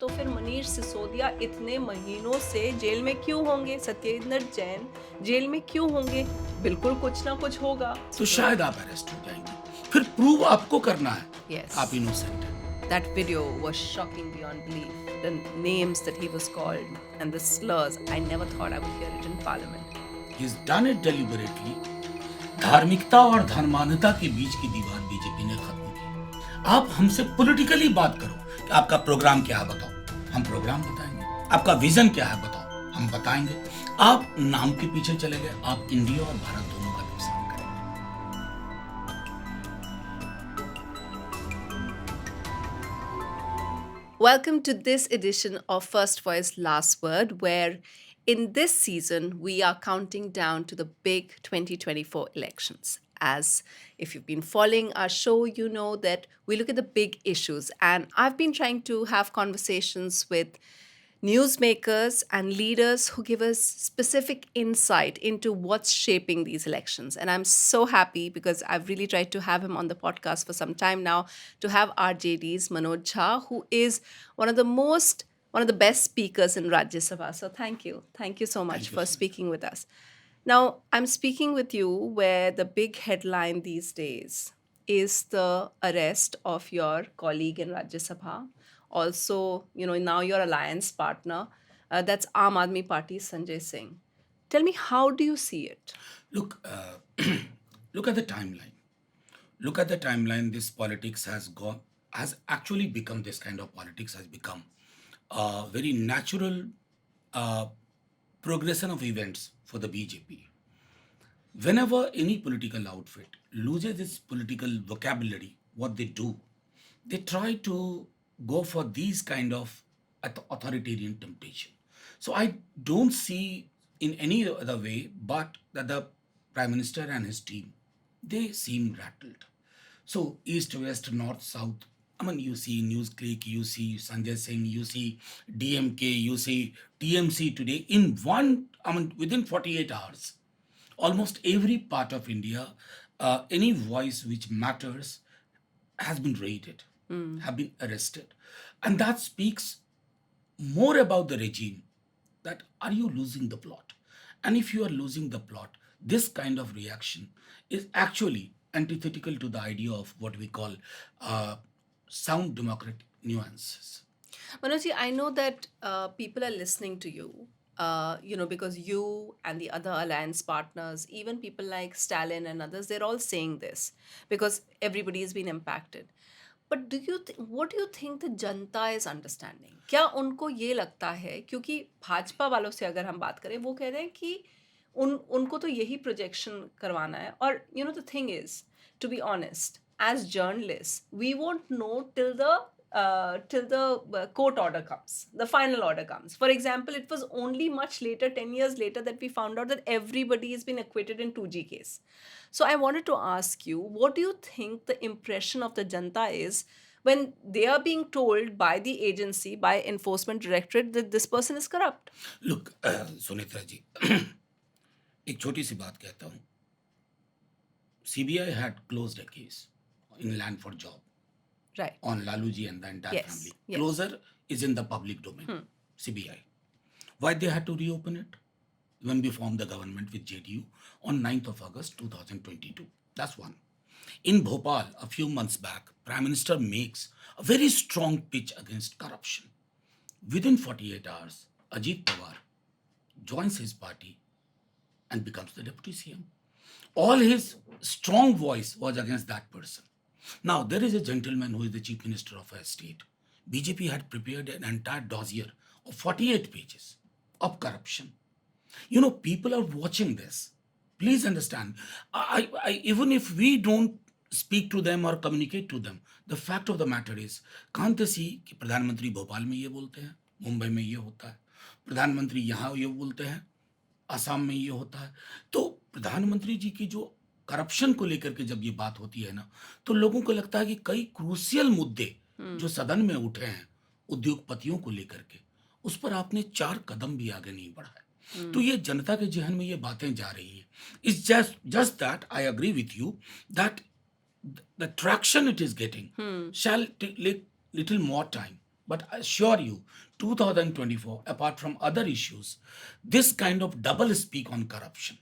तो फिर मनीष सिसोदिया इतने महीनों से जेल में क्यों होंगे? सत्येंद्र जैन जेल में क्यों होंगे? बिल्कुल कुछ ना कुछ होगा। तो शायद आप अरेस्ट हो जाएंगे। फिर प्रूव आपको करना है Yes. आप इनोसेंट हैं। That video was shocking beyond belief. The names that he was called and the slurs, I never thought I would hear it in parliament. He's done it deliberately. धार्मिकता और धर्मान्धता के बीच की दीवार बीजेपी ने खत्म की। आप हमसे पॉलिटिकली बात करो कि आपका प्रोग्राम क्या है बताओ, हम प्रोग्राम बताएंगे। आपका विजन क्या है बताओ, हम बताएंगे। आप नाम के पीछे चले गए, आप इंडिया और भारत दोनों का नुकसान करेंगे। Welcome to this edition of First Voice Last Word, where in this season we are counting down to the big 2024 elections. As if you've been following our show, you know that we look at the big issues, and I've been trying to have conversations with newsmakers and leaders who give us specific insight into what's shaping these elections. And I'm so happy because I've really tried to have him on the podcast for some time now to have RJD's Manoj Jha, who is one of the best speakers in Rajya Sabha. So thank you. Thank you so much Thank you, for Sunetra. speaking with us. Now, I'm speaking with you where the big headline these days is the arrest of your colleague in Rajya Sabha. Also, now your alliance partner, that's Aam Aadmi Party's Sanjay Singh. Tell me, how do you see it? Look, look at the timeline. Look at the timeline. This politics has actually become this kind of politics has become a very natural uh, progression of events for the BJP. Whenever any political outfit loses its political vocabulary, what they try to go for these kind of authoritarian temptation. So I don't see in any other way but that the prime minister and his team, they seem rattled. So east, west, north, south. I mean, you see NewsClick, you see Sanjay Singh, you see DMK, you see TMC today in one. I mean, within 48 hours, almost every part of India, any voice which matters has been raided, have been arrested. And that speaks more about the regime that are you losing the plot? And if you are losing the plot, this kind of reaction is actually antithetical to the idea of what we call sound democratic nuances. Manoj, I know that people are listening to you, because you and the other alliance partners, even people like Stalin and others, they're all saying this because everybody has been impacted. But what do you think the Janata is understanding? क्या उनको ये लगता है, क्योंकि भाजपा वालों से अगर हम बात करें, वो कह रहे हैं कि उनको तो यही प्रोजेक्शन करवाना है, और the thing is, to be honest, as journalists, we won't know till the court order comes, the final order comes. For example, it was only much later, 10 years later, that we found out that everybody has been acquitted in 2G case. So I wanted to ask you, what do you think the impression of the janta is when they are being told by the agency, by enforcement directorate, that this person is corrupt? Look, Sunetra जी, एक छोटी सी बात कहता हूँ. CBI had closed a case in Land for Job Right. on Laluji and the entire Yes, family. yes. Closure is in the public domain. CBI. Why they had to reopen it? When we formed the government with JDU on 9th of August 2022. That's one. In Bhopal, a few months back, Prime Minister makes a very strong pitch against corruption. Within 48 hours, Ajit Pawar joins his party and becomes the deputy CM. All his strong voice was against that person. Now, there is a gentleman who is the chief minister of a state. BJP had prepared an entire dossier of 48 pages of corruption. You know, people are watching this. Please understand. Even if we don't speak to them or communicate to them, the fact of the matter is, can't they see कि प्रधानमंत्री भोपाल में ये बोलते हैं, मुंबई में ये होता है, प्रधानमंत्री यहाँ ये बोलते हैं, असम में ये होता है. तो प्रधानमंत्री जी की जो करप्शन को लेकर के जब ये बात होती है ना, तो लोगों को लगता है कि कई क्रूशियल मुद्दे जो सदन में उठे हैं उद्योगपतियों को लेकर के, उस पर आपने 4 कदम भी आगे नहीं बढ़ाए. तो ये जनता के जहन में ये बातें जा रही हैं. It's just that I agree with you that the traction it is getting shall take little more time. But I assure you, 2024, apart from other issues, this kind of double speak on corruption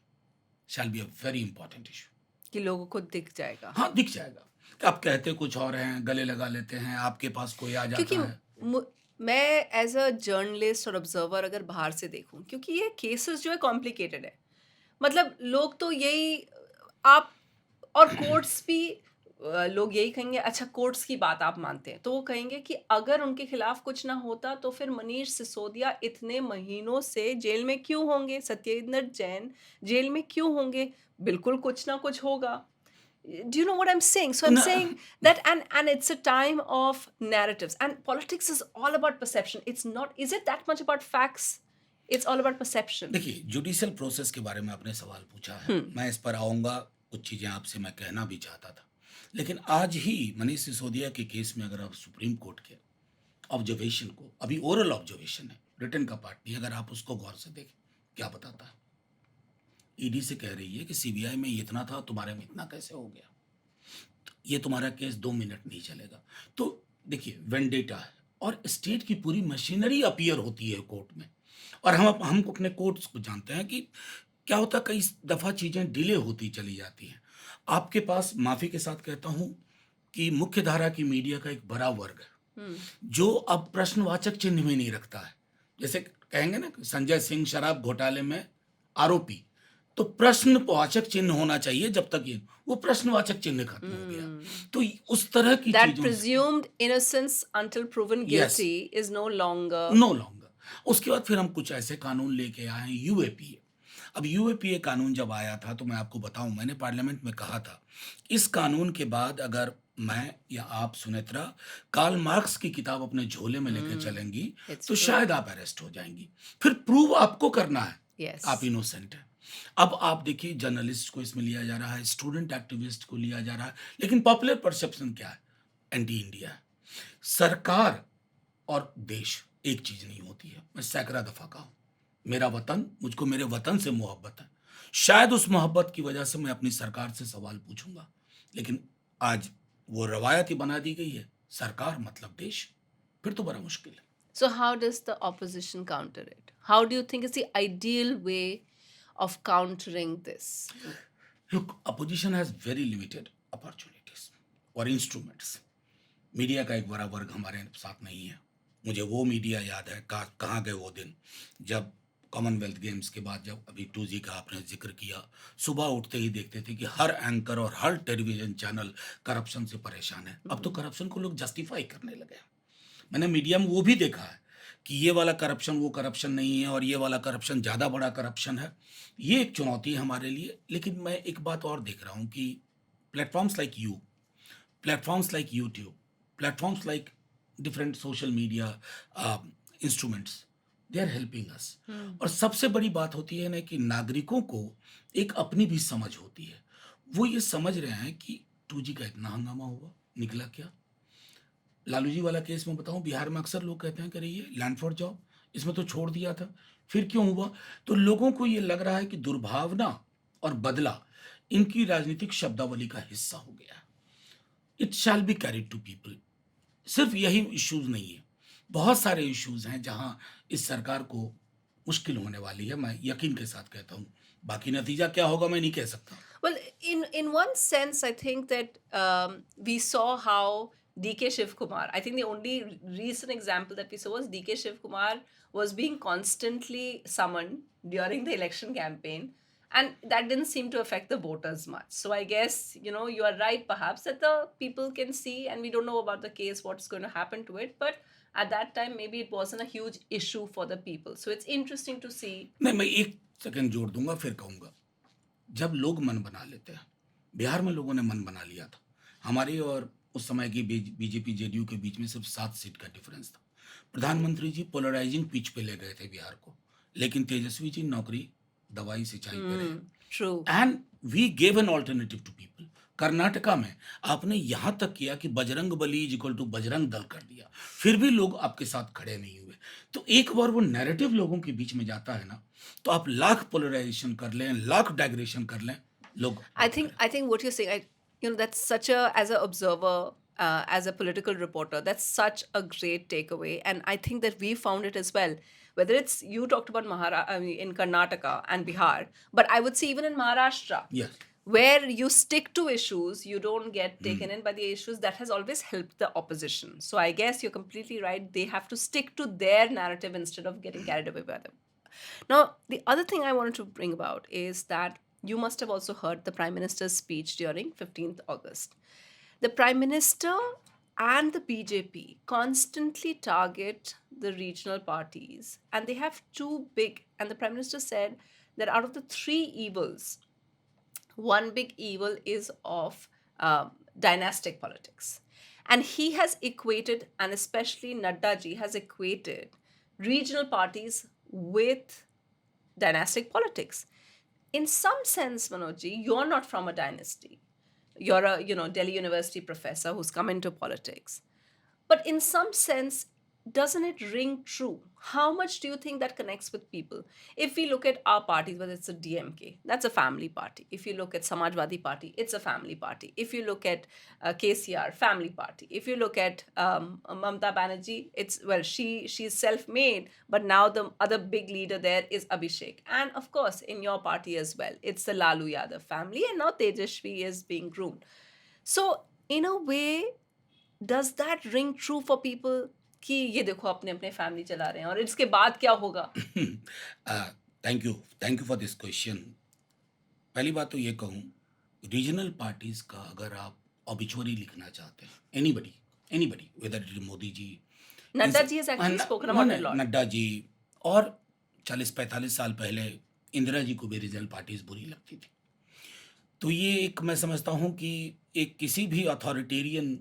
shall be a very important issue. कि लोगों को दिख जाएगा। हाँ, दिख जाएगा कि आप कहते कुछ और हैं, गले लगा लेते हैं, आपके पास कोई आ क्योंकि जाता है। मैं एज अ जर्नलिस्ट और ऑब्जर्वर अगर बाहर से देखूं, क्योंकि ये केसेस जो है कॉम्प्लिकेटेड है, मतलब लोग तो यही आप और कोर्ट्स भी लोग यही कहेंगे, अच्छा कोर्ट्स की बात आप मानते हैं तो वो कहेंगे कि अगर उनके खिलाफ कुछ ना होता तो फिर मनीष सिसोदिया इतने महीनों से जेल में क्यों होंगे, सत्येंद्र जैन जेल में क्यों होंगे, बिल्कुल कुछ ना कुछ होगा। Do you know what I'm saying? So I'm न saying that, and it's a time of narratives, and politics is all about perception. It's not, is it that much about facts? It's all about perception. देखिए, judicial process के बारे में आपने सवाल पूछा है, मैं इस पर आऊँगा, कुछ चीज़ें आपसे मैं कहना भी चाहता था। लेकिन आज ही मनीष सिसोदिया के केस में अगर आप सुप्रीम कोर्ट के ऑब्जर्वेशन को, अभी ओरल ऑब्जर्वेशन है, रिटन का पार्ट नहीं, अगर आप उसको गौर से देखें, क्या बताता है? ईडी से कह रही है कि सीबीआई में इतना था, तुम्हारे में इतना कैसे हो गया? ये तुम्हारा केस 2 मिनट नहीं चलेगा। तो देखिए, वेंडेटा है और स्टेट की पूरी मशीनरी अपीयर होती है कोर्ट में, और हम अपने कोर्ट्स को जानते हैं कि क्या होता है, कई दफ़ा चीज़ें डिले होती चली जाती हैं। आपके पास, माफ़ी के साथ कहता हूँ, कि मुख्य धारा की मीडिया का एक बड़ा वर्ग है, जो अब प्रश्नवाचक चिन्ह भी नहीं रखता है। जैसे कहेंगे ना, संजय सिंह शराब घोटाले में आरोपी, तो प्रश्नवाचक चिन्ह होना चाहिए, जब तक ये वो प्रश्नवाचक चिन्ह खत्म हो गया। तो उस तरह की That चीज़ों से presumed innocence until proven yes, guilty is no longer. No longer. उसके बाद फिर हम कुछ ऐसे कानून लेके आए हैं, यूएपीए। अब यूएपीए कानून जब आया था, तो मैं आपको बताऊं, मैंने पार्लियामेंट में कहा था, इस कानून के बाद अगर मैं या आप, सुनेत्रा, कार्ल मार्क्स की किताब अपने झोले में लेके चलेंगी, It's तो true. शायद आप अरेस्ट हो जाएंगी। फिर प्रूव आपको करना है Yes. आप इनोसेंट हैं। अब आप देखिए, जर्नलिस्ट को इसमें लिया जा रहा है, स्टूडेंट एक्टिविस्ट को लिया जा रहा है, लेकिन पॉपुलर परसेप्शन क्या है? एंटी इंडिया है। सरकार और देश एक चीज नहीं होती है। मैं सैकड़ा दफा कहा हूं, मेरा वतन, मुझको मेरे वतन से मोहब्बत है। शायद उस मोहब्बत की वजह से मैं अपनी सरकार से सवाल पूछूंगा, लेकिन आज वो रवायत ही बना दी गई है, सरकार मतलब देश, फिर तो बड़ा मुश्किल है। So how does the opposition counter it? How do you think is the ideal way of countering this? Look, opposition has very limited opportunities और इंस्ट्रूमेंट्स। मीडिया का एक बड़ा वर्ग हमारे साथ नहीं है। मुझे वो मीडिया याद है, कहाँ गए वो दिन, जब कॉमनवेल्थ गेम्स के बाद, जब अभी 2G का आपने जिक्र किया, सुबह उठते ही देखते थे कि हर एंकर और हर टेलीविजन चैनल करप्शन से परेशान है। अब तो करप्शन को लोग जस्टिफाई करने लगे हैं। मैंने मीडिया में वो भी देखा है कि ये वाला करप्शन वो करप्शन नहीं है, और ये वाला करप्शन ज़्यादा बड़ा करप्शन है। ये एक चुनौती है हमारे लिए। लेकिन मैं एक बात और देख रहा हूँ कि platforms like you, platforms like YouTube, platforms like different social media instruments, they are helping us। और सबसे बड़ी बात होती है ना कि नागरिकों को एक अपनी भी समझ होती है। वो ये समझ रहे हैं कि 2G का इतना हंगामा हुआ, निकला क्या? लालू जी वाला केस में बताऊं, बिहार में अक्सर लोग कहते हैं कि ये लैंड फॉर जॉब, इसमें तो छोड़ दिया था, फिर क्यों हुआ? तो लोगों को ये लग रहा है कि दुर्भावना और बदला इनकी राजनीतिक शब्दावली का हिस्सा हो गया। It shall be carried to people. सिर्फ यही इश्यूज नहीं है, बहुत सारे इश्यूज हैं जहां इस सरकार को मुश्किल होने वाली है। मैं यकीन के साथ कहता हूं, बाकी नतीजा क्या होगा मैं नहीं कह सकता। Well, in one sense, I think that we saw how DK Shiv Kumar. I think the only recent example that we saw was DK Shiv Kumar was being constantly summoned during the election campaign, and that didn't seem to affect the voters much. So I guess you are right, perhaps, that the people can see, and we don't know about the case, what's going to happen to it, but at that time maybe it wasn't a huge issue for the people. So it's interesting to see. नहीं, मैं एक second जोड़ दूंगा, फिर कहूंगा। जब लोग मन बना लेते हैं, बिहार में लोगों ने मन बना लिया था। हमारी और उस समय की बीजेपी जेडीयू के बीच में सिर्फ 7 सीट का डिफरेंस था। प्रधानमंत्री जी पोलराइजिंग पिच पे ले गए थे बिहार को, लेकिन तेजस्वी जी नौकरी, दवाई, सिंचाई पे रहे। True. And we gave an alternative to people. Karnataka में आपने यहां तक किया कि Bajrang Bali is equal to Bajrang Dal कर दिया, फिर भी लोग आपके साथ खड़े नहीं हुए। तो एक बार वो नैरेटिव लोगों के बीच में जाता है ना, तो आप लाख पोलराइजेशन कर लें, लाख डाइग्रेशन कर लें, लोग I think what you're saying, that's such a, as an observer, as a political reporter. That's such a great takeaway. And I think that we found it as well. Whether it's you talked about I mean, in Karnataka and Bihar, but I would say even in Maharashtra, Yes. where you stick to issues, you don't get taken in by the issues, that has always helped the opposition. So I guess you're completely right. They have to stick to their narrative instead of getting carried away by them. Now, the other thing I wanted to bring about is that you must have also heard the Prime Minister's speech during 15th August. The Prime Minister and the BJP constantly target the regional parties, and they have two big, and the Prime Minister said that out of the three evils, one big evil is of dynastic politics. And he has equated, and especially Nadda ji has equated regional parties with dynastic politics. In some sense, Manojji, you're not from a dynasty. You're a, Delhi University professor who's come into politics. But in some sense, doesn't it ring true? How much do you think that connects with people? If we look at our parties, whether it's a DMK, that's a family party. If you look at Samajwadi Party, it's a family party. If you look at KCR, family party. If you look at Mamta Banerjee, it's, well, she's self-made, but now the other big leader there is Abhishek. And of course, in your party as well, it's the Lalu Yadav family, and now Tejashvi is being groomed. So, in a way, does that ring true for people कि ये देखो अपने अपने family चला रहे हैं और इसके बाद क्या होगा? Thank you for this question. पहली बात तो ये कहूँ, रीजनल पार्टीज का अगर आप ऑबिचुअरी लिखना चाहते हैं, anybody anybody whether it is Modi ji, Nadda ji has actually spoken about it a lot. Nadda ji, और 40-45 साल पहले इंदिरा जी को भी रीजनल पार्टीज बुरी लगती थी. तो ये एक, मैं समझता हूँ कि एक किसी भी अथॉरिटेरियन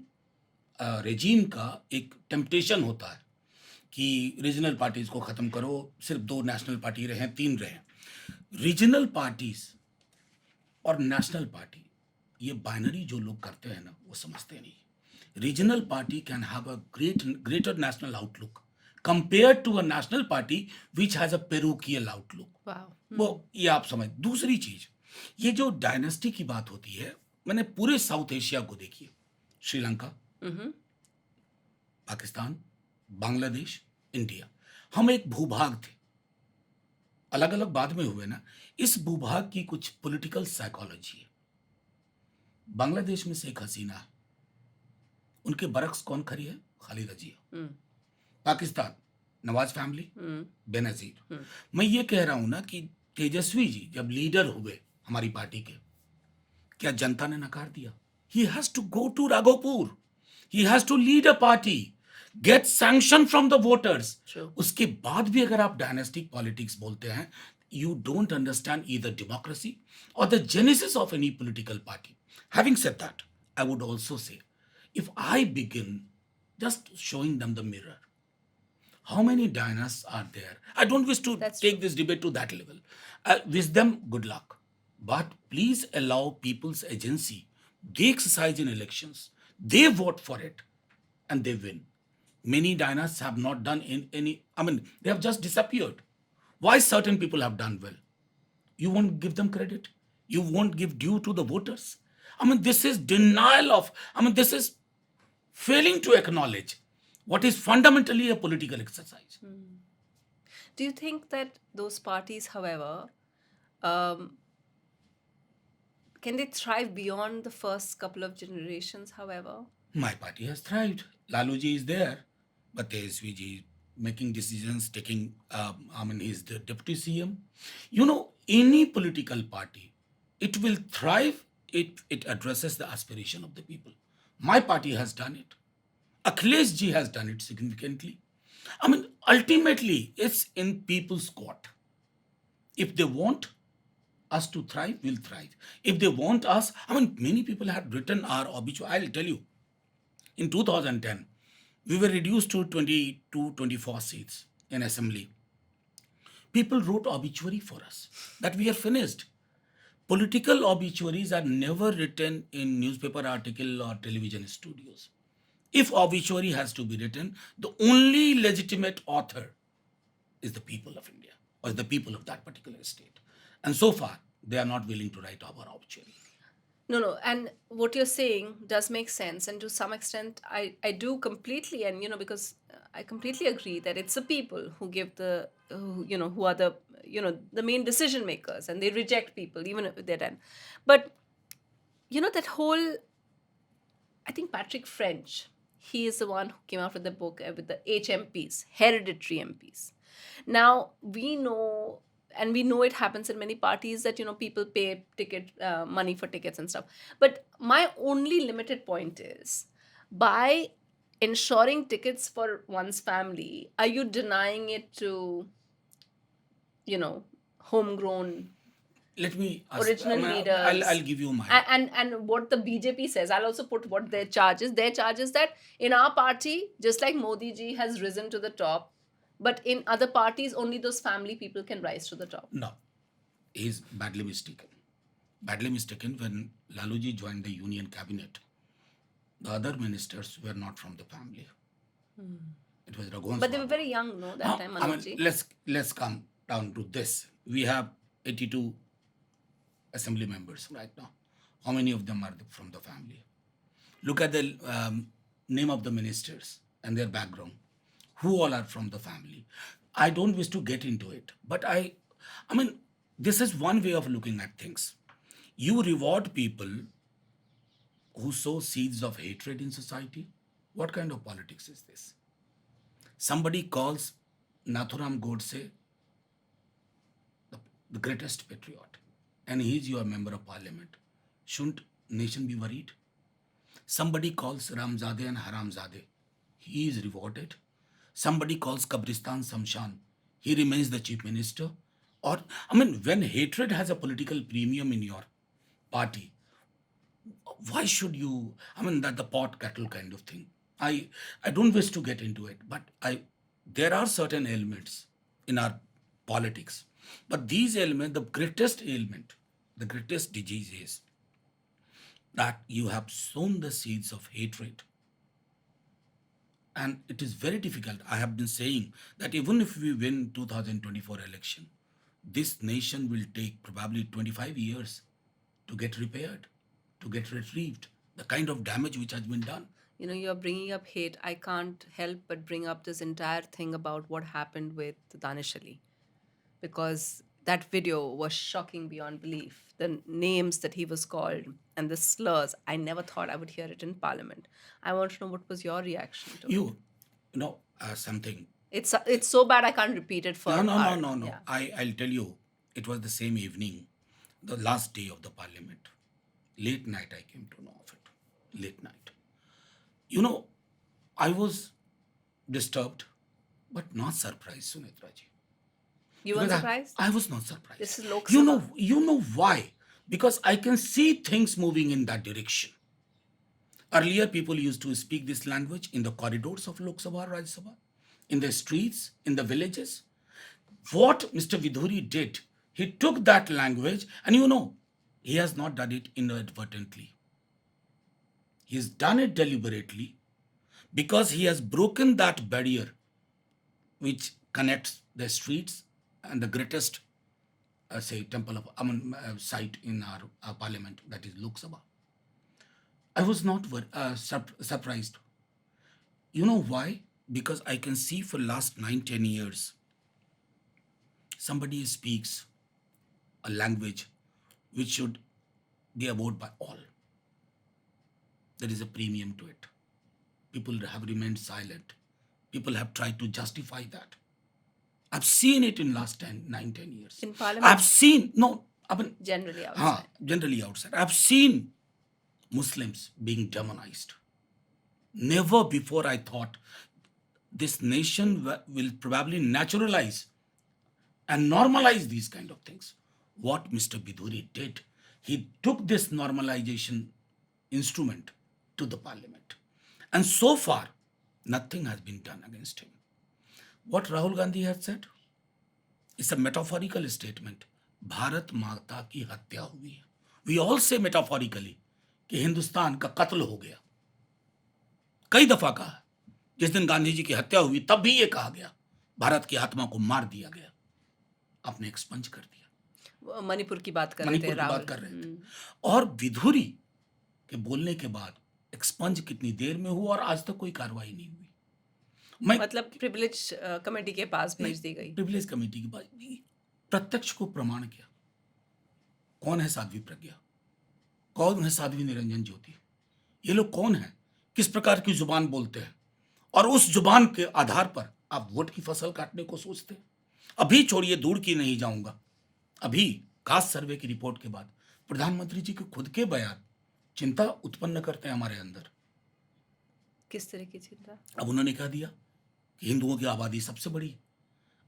रेजीम का एक टेम्पटेशन होता है कि रीजनल पार्टीज को ख़त्म करो, सिर्फ 2 नेशनल पार्टी रहें, 3 रहें. रीजनल पार्टीज और नेशनल पार्टी, ये बाइनरी जो लोग करते हैं ना, वो समझते नहीं. Regional party can have a greater national outlook compared to a national party which has a parochial outlook. Wow. वो ये आप समझ. दूसरी चीज, ये जो डायनेस्टी की बात होती है, मैंने पूरे साउथ एशिया को देखिए, श्रीलंका, पाकिस्तान, बांग्लादेश, इंडिया, हम एक भूभाग थे, अलग अलग बाद में हुए ना. इस भूभाग की कुछ पॉलिटिकल साइकोलॉजी है. बांग्लादेश में शेख हसीना है, उनके बरक्स कौन खड़ी है? खालिदा जिया. पाकिस्तान, नवाज फैमिली, बेनजीर. मैं ये कह रहा हूं ना कि तेजस्वी जी जब लीडर हुए हमारी पार्टी के, क्या जनता ने नकार दिया? He has to go to Raghopur, he has to lead a party, get sanction from the voters. उसके बाद भी अगर आप डायनेस्टिक पॉलिटिक्स बोलते हैं, you don't understand either democracy or the genesis of any political party. Having said that, I would also say, if I begin just showing them the mirror, how many dynasts are there? I don't wish to take this debate to that level. I wish them good luck. But please allow people's agency. They exercise in elections. They vote for it. And they win. Many dynasts have not done they have just disappeared. Why certain people have done well? You won't give them credit. You won't give due to the voters. This is denial of, this is failing to acknowledge what is fundamentally a political exercise. Do you think that those parties, however, can they thrive beyond the first couple of generations, however? My party has thrived. Laluji is there, but Tejasvi ji making decisions, taking, he's the deputy CM. Any political party, it will thrive if it addresses the aspiration of the people. My party has done it. Akhilesh ji has done it significantly. Ultimately, it's in people's court. If they want us to thrive, we'll thrive. If they want us, many people had written our obituary. I'll tell you, in 2010, we were reduced to 24 seats in assembly. People wrote obituary for us that we are finished. Political obituaries are never written in newspaper article or television studios. If obituary has to be written, the only legitimate author is the people of India or the people of that particular state. And so far, they are not willing to write our obituary. No, no, and what you're saying does make sense, and to some extent, I do completely, and because I completely agree that it's the people who give who are the the main decision makers, and they reject people even if they're done. But that whole, I think Patrick French, he is the one who came out with the book with the HMPs, hereditary MPs. Now we know it happens in many parties that people pay ticket money for tickets and stuff. But my only limited point is, by ensuring tickets for one's family, are you denying it to homegrown Let me ask, original I'll leaders? give you my. And what the BJP says, I'll also put what their charge is. Their charge is that in our party, just like Modi ji has risen to the top, but in other parties, only those family people can rise to the top. No, he's badly mistaken. Badly mistaken. When Laluji joined the union cabinet, the other ministers were not from the family. It was Raghuvansh But they were Babu. very young, no, that time, I Manoj mean, ji. let's come down to this. We have 82 assembly members right now. How many of them are from the family? Look at the name of the ministers and their background. Who all are from the family? I don't wish to get into it, but I mean, this is one way of looking at things. You reward people who sow seeds of hatred in society. What kind of politics is this? Somebody calls Nathuram Godse the greatest patriot, and he is your member of parliament. Shouldn't nation be worried? Somebody calls Ramzade and Haramzade. He is rewarded. Somebody calls Kabristan Samshan. He remains the chief minister. Or, I mean, when hatred has a political premium in your party, why should you, I mean, that the pot kettle kind of thing. I don't wish to get into it, but there are certain elements in our politics. But these elements, the greatest ailment, the greatest disease is that you have sown the seeds of hatred. And it is very difficult. I have been saying that even if we win 2024 election, this nation will take probably 25 years to get repaired, to get retrieved, the kind of damage which has been done. You're bringing up hate. I can't help but bring up this entire thing about what happened with Danish Ali, because that video was shocking beyond belief. The names that he was called and the slurs, I never thought I would hear it in Parliament. I want to know what was your reaction to it. You know, something. It's so bad I can't repeat it for No. yeah. I'll tell you, it was the same evening, the last day of the parliament. Late night, I came to know of it. Late night. You know, I was disturbed, but not surprised, Sunetra ji. You weren't Because surprised? I was not surprised. This is Lok You know why? Because I can see things moving in that direction. Earlier, people used to speak this language in the corridors of Lok Sabha, Rajya Sabha, in the streets, in the villages. What Mr. Vidhuri did, he took that language, and he has not done it inadvertently. He has done it deliberately because he has broken that barrier which connects the streets and the greatest, say, temple of site in our parliament, that is Lok Sabha. I was not surprised. You know why? Because I can see for last 9-10 years, somebody speaks a language which should be abhorred by all. There is a premium to it. People have remained silent. People have tried to justify that. I've seen it in last 9-10 years. In Parliament? I've seen, no, I mean, Generally outside. Generally outside. I've seen Muslims being demonized. Never before I thought this nation will probably naturalize and normalize these kind of things. What Mr. Bidhuri did, he took this normalization instrument to the parliament. And so far, nothing has been done against him. What Rahul Gandhi has said is a metaphorical statement. Bharat Mata ki hatya hui hai. We all say metaphorically कि हिंदुस्तान का कत्ल हो गया. कई दफा कहा. जिस दिन गांधी जी की हत्या हुई तब भी ये कहा गया, भारत की आत्मा को मार दिया गया. आपने एक्सपंज कर दिया. मणिपुर की बात कर रहे थे राहुल. और विधुरी कि बोलने के बाद एक्सपंज कितनी देर में हुआ और आज तक कोई कार्रवाई नहीं हुई। मैं मतलब प्रिविलेज कमेटी के पास नहीं, भेज दी गई। प्रिविलेज कमेटी की बात नहीं, प्रत्यक्ष को प्रमाण किया। कौन है साध्वी प्रज्ञा, कौन है साध्वी निरंजन ज्योति, ये लोग कौन है, किस प्रकार की जुबान बोलते हैं, और उस जुबान के आधार पर आप वोट की फसल काटने को सोचते हैं। अभी छोड़िए, दूर की नहीं जाऊंगा, अभी कास्ट सर्वे की रिपोर्ट के बाद प्रधानमंत्री जी के खुद के बयान चिंता उत्पन्न करते हैं हमारे अंदर। किस तरह की चिंता? अब उन्होंने कह दिया कि हिंदुओं की आबादी सबसे बड़ी है।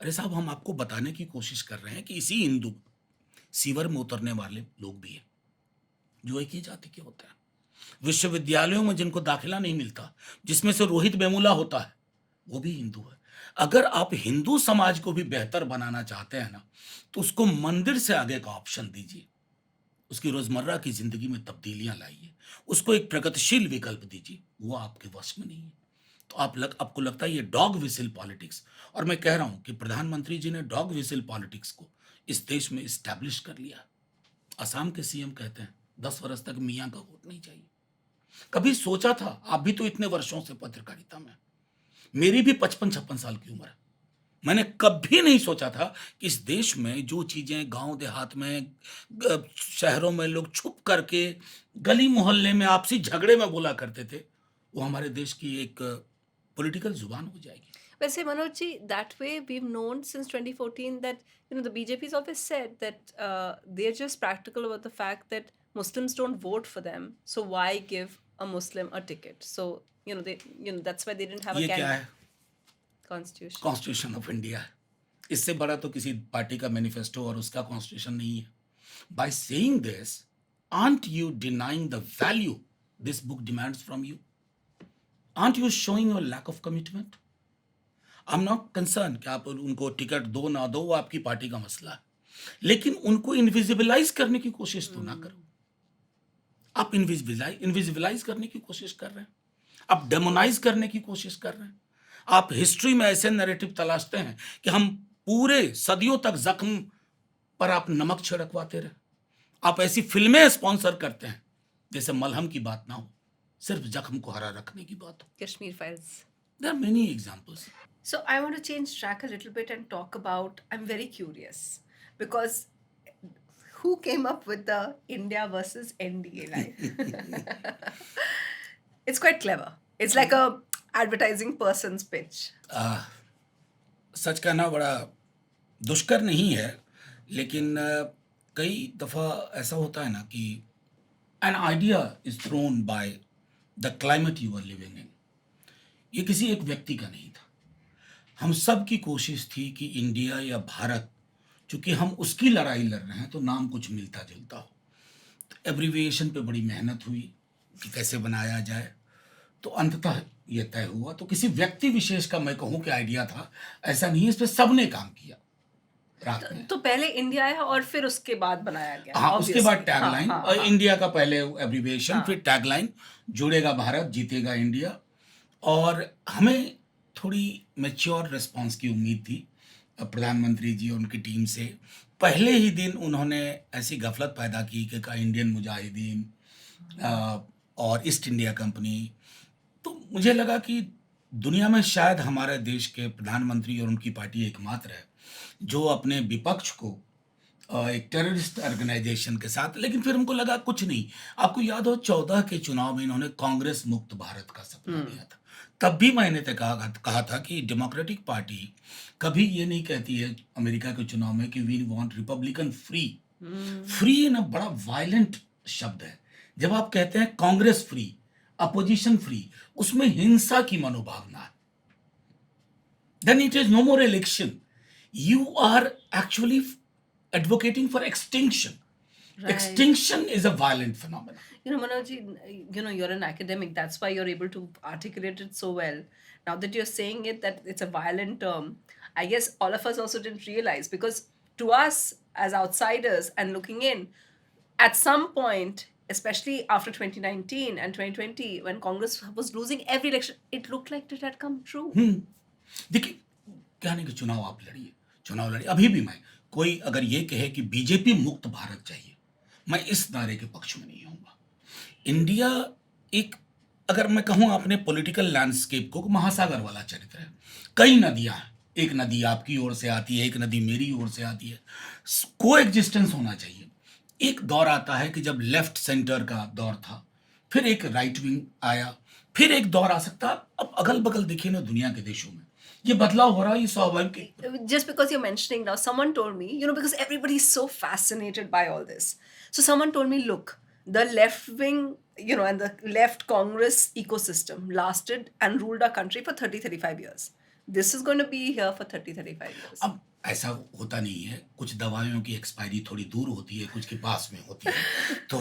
अरे साहब, हम आपको बताने की कोशिश कर रहे हैं कि इसी हिंदू सीवर में उतरने वाले लोग भी हैं जो एक ही जाति के होते हैं। विश्वविद्यालयों में जिनको दाखिला नहीं मिलता, जिसमें से रोहित वेमुला होता है, वो भी हिंदू है। अगर आप हिंदू समाज को भी बेहतर बनाना चाहते हैं ना, तो उसको मंदिर से आगे का ऑप्शन दीजिए, उसकी रोजमर्रा की जिंदगी में तब्दीलियां लाइए, उसको एक प्रगतिशील विकल्प दीजिए। वो आपके वश में नहीं है तो आपको लगता है ये डॉग विसिल पॉलिटिक्स। और मैं कह रहा हूं कि प्रधानमंत्री जी ने डॉग विसिल पॉलिटिक्स को इस देश में इस्टेब्लिश कर लिया। असम के सीएम कहते हैं 10 वर्ष तक मियाँ का वोट नहीं चाहिए। कभी सोचा था? आप भी तो इतने वर्षों से पत्रकारिता में, मेरी भी 55-56 साल की उम्र है, मैंने कभी नहीं सोचा था कि इस देश में जो चीजें गांव देहात में, शहरों में लोग छुप करके गली मोहल्ले में आपसी झगड़े में बोला करते थे, वो हमारे देश की एक पॉलिटिकल जुबान हो जाएगी। वैसे Manoj ji, that way we've known since 2014 that the BJP's always said that they're just practical about the fact that Muslims don't vote for them, so why give a Muslim a ticket? So they that's why they didn't have a ये क्या candidate. है? Constitution. Constitution of India है। इससे बड़ा तो किसी party का manifesto और उसका कॉन्स्टिट्यूशन नहीं है। By saying this, aren't you denying the value this book demands from you? Aren't you showing your lack of commitment? I am not concern कि आप उनको टिकट दो ना दो, वो आपकी पार्टी का मसला है, लेकिन उनको इनविजिबलाइज करने की कोशिश तो ना करो। आप इनविजिबलाइज करने की कोशिश कर रहे हैं, आप डेमोनाइज करने की कोशिश कर रहे हैं। आप हिस्ट्री में ऐसे नैरेटिव तलाशते हैं कि हम पूरे सदियों तक जख्म पर आप नमक छिड़कवाते रहे। आप ऐसी फिल्में स्पॉन्सर करते हैं जैसे मलहम की बात ना हो, सिर्फ जख्म को हरा रखने की बात हो। Kashmir Files. There are many examples. So I want to change track a little bit and talk about, I'm very curious because who came up with the India versus NDA line? It's quite clever. It's like a advertising person's pitch. सच कहना बड़ा दुष्कर नहीं है, लेकिन कई दफ़ा ऐसा होता है ना कि an idea is thrown by the climate you are living in. ये किसी एक व्यक्ति का नहीं था, हम सब की कोशिश थी कि इंडिया या भारत, चूंकि हम उसकी लड़ाई लड़ रहे हैं तो नाम कुछ मिलता जुलता हो। तो एब्रीविएशन पे बड़ी मेहनत हुई कि कैसे बनाया जाए, तो अंततः ये तय हुआ। तो किसी व्यक्ति विशेष का मैं कहूँ कि आइडिया था, ऐसा नहीं है, इस पे सबने काम किया रात में। तो पहले इंडिया आया और फिर उसके बाद बनाया गया। हाँ, उसके बाद obviously. टैगलाइन, हाँ, और हाँ. इंडिया का पहले एब्रीविएशन, हाँ. फिर टैगलाइन, जुड़ेगा भारत जीतेगा इंडिया। और हमें थोड़ी मैच्योर रिस्पांस की उम्मीद थी प्रधानमंत्री जी और उनकी टीम से। पहले ही दिन उन्होंने ऐसी गफलत पैदा की कि का इंडियन मुजाहिदीन और ईस्ट इंडिया कंपनी। तो मुझे लगा कि दुनिया में शायद हमारे देश के प्रधानमंत्री और उनकी पार्टी एकमात्र है जो अपने विपक्ष को एक टेररिस्ट ऑर्गेनाइजेशन के साथ, लेकिन फिर हमको लगा कुछ नहीं। आपको याद हो 14 के चुनाव में इन्होंने कांग्रेस मुक्त भारत का सपना लिया था। तब भी मैंने तो कहा था कि डेमोक्रेटिक पार्टी कभी ये नहीं कहती है अमेरिका के चुनाव में कि we want republican free. Free ना बड़ा वायलेंट शब्द है। जब आप कहते हैं कांग्रेस फ्री, अपोजिशन फ्री, उसमें हिंसा की मनोभावना है, then it is no more election, you are actually advocating for extinction. Right. Extinction is a violent phenomenon. Manoj, you're an academic. That's why you're able to articulate it so well. Now that you're saying it, that it's a violent term, I guess all of us also didn't realize, because to us as outsiders and looking in, at some point, especially after 2019 and 2020, when Congress was losing every election, it looked like it had come true. देखिए, कहने के चुनाव आप लड़िए। अभी भी मैं, कोई अगर ये कहे कि बीजेपी मुक्त भारत चाहिए, मैं इस नारे के पक्ष में नहीं होऊंगा। इंडिया एक, अगर मैं कहूँ अपने पॉलिटिकल लैंडस्केप को, महासागर वाला चरित्र है। कई नदियां हैं, एक नदी आपकी ओर से आती है, एक नदी मेरी ओर से आती है, को एग्जिस्टेंस होना चाहिए। एक दौर आता है कि जब लेफ्ट सेंटर का दौर था, फिर एक राइट विंग आया, फिर एक दौर आ सकता है। अब अगल बगल देखिए ना दुनिया के देशों में ये बदलाव हो रहा है, ये स्वाभाविक। Just because you're mentioning now, someone told me, because everybody's so fascinated by all this. So someone told me, look, the left wing, and the left Congress ecosystem lasted and ruled our country for 30-35 years. This is going to be here for 30-35 years. अब ऐसा होता नहीं है, कुछ दवाइयों की expiry थोड़ी दूर होती है, कुछ के पास में होती है। तो